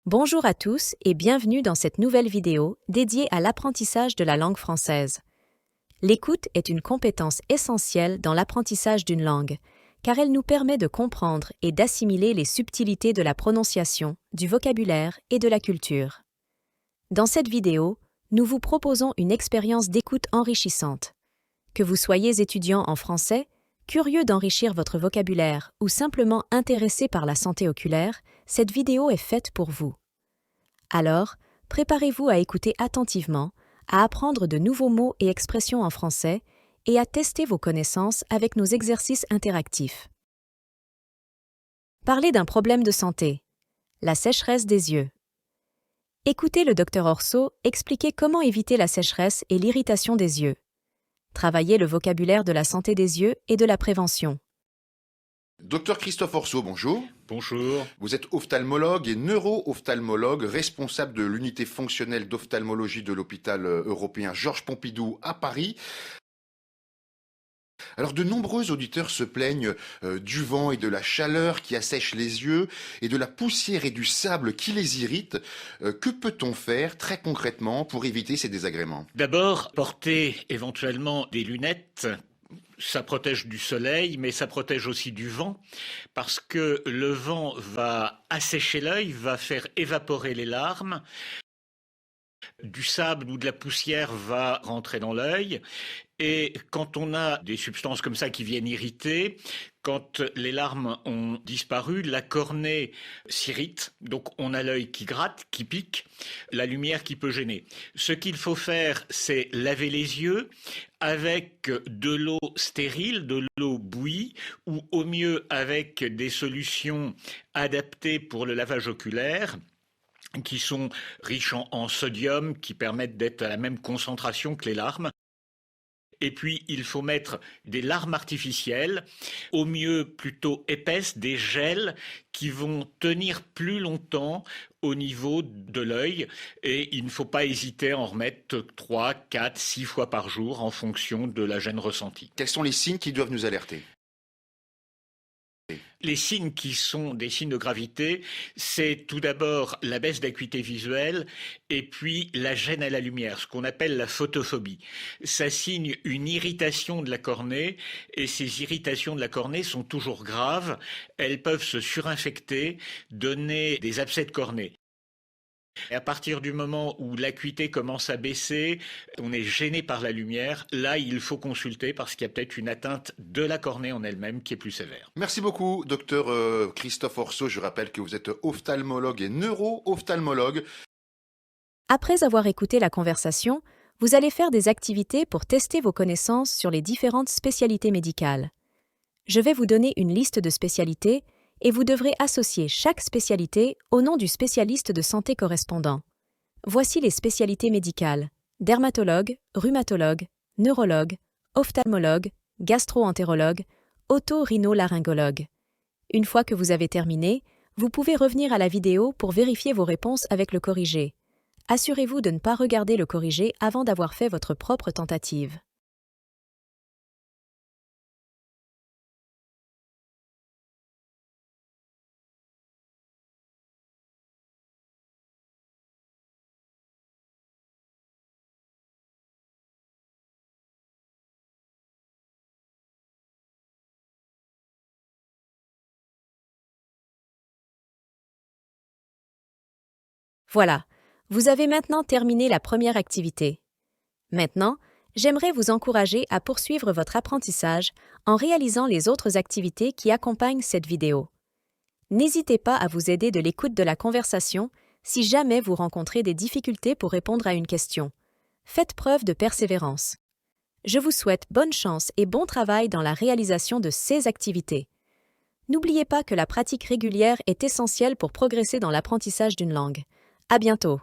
Bonjour à tous et bienvenue dans cette nouvelle vidéo dédiée à l'apprentissage de la langue française. L'écoute est une compétence essentielle dans l'apprentissage d'une langue, car elle nous permet de comprendre et d'assimiler les subtilités de la prononciation, du vocabulaire et de la culture. Dans cette vidéo, nous vous proposons une expérience d'écoute enrichissante. Que vous soyez étudiant en français, curieux d'enrichir votre vocabulaire ou simplement intéressé par la santé oculaire, cette vidéo est faite pour vous. Alors, préparez-vous à écouter attentivement, à apprendre de nouveaux mots et expressions en français et à tester vos connaissances avec nos exercices interactifs. Parlez d'un problème de santé. La sécheresse des yeux. Écoutez le Dr Orso expliquer comment éviter la sécheresse et l'irritation des yeux. Travaillez le vocabulaire de la santé des yeux et de la prévention. Docteur Christophe Orso, bonjour. Bonjour. Vous êtes ophtalmologue et neuro-ophtalmologue, responsable de l'unité fonctionnelle d'ophtalmologie de l'hôpital européen Georges Pompidou à Paris. Alors de nombreux auditeurs se plaignent du vent et de la chaleur qui assèche les yeux et de la poussière et du sable qui les irritent. Que peut-on faire très concrètement pour éviter ces désagréments? D'abord, porter éventuellement des lunettes. Ça protège du soleil, mais ça protège aussi du vent, parce que le vent va assécher l'œil, va faire évaporer les larmes. Du sable ou de la poussière va rentrer dans l'œil. Et quand on a des substances comme ça qui viennent irriter, quand les larmes ont disparu, la cornée s'irrite, donc on a l'œil qui gratte, qui pique, la lumière qui peut gêner. Ce qu'il faut faire, c'est laver les yeux avec de l'eau stérile, de l'eau bouillie, ou au mieux avec des solutions adaptées pour le lavage oculaire, qui sont riches en sodium, qui permettent d'être à la même concentration que les larmes. Et puis, il faut mettre des larmes artificielles, au mieux plutôt épaisses, des gels qui vont tenir plus longtemps au niveau de l'œil. Et il ne faut pas hésiter à en remettre 3, 4, 6 fois par jour en fonction de la gêne ressentie. Quels sont les signes qui doivent nous alerter? Les signes qui sont des signes de gravité, c'est tout d'abord la baisse d'acuité visuelle et puis la gêne à la lumière, ce qu'on appelle la photophobie. Ça signe une irritation de la cornée et ces irritations de la cornée sont toujours graves. Elles peuvent se surinfecter, donner des abcès de cornée. Et à partir du moment où l'acuité commence à baisser, on est gêné par la lumière, là il faut consulter parce qu'il y a peut-être une atteinte de la cornée en elle-même qui est plus sévère. Merci beaucoup, docteur Christophe Orso. Je rappelle que vous êtes ophtalmologue et neuro-ophtalmologue. Après avoir écouté la conversation, vous allez faire des activités pour tester vos connaissances sur les différentes spécialités médicales. Je vais vous donner une liste de spécialités et vous devrez associer chaque spécialité au nom du spécialiste de santé correspondant. Voici les spécialités médicales: dermatologue, rhumatologue, neurologue, ophtalmologue, gastro-entérologue, otorhinolaryngologue. Une fois que vous avez terminé, vous pouvez revenir à la vidéo pour vérifier vos réponses avec le corrigé. Assurez-vous de ne pas regarder le corrigé avant d'avoir fait votre propre tentative. Voilà, vous avez maintenant terminé la première activité. Maintenant, j'aimerais vous encourager à poursuivre votre apprentissage en réalisant les autres activités qui accompagnent cette vidéo. N'hésitez pas à vous aider de l'écoute de la conversation si jamais vous rencontrez des difficultés pour répondre à une question. Faites preuve de persévérance. Je vous souhaite bonne chance et bon travail dans la réalisation de ces activités. N'oubliez pas que la pratique régulière est essentielle pour progresser dans l'apprentissage d'une langue. À bientôt!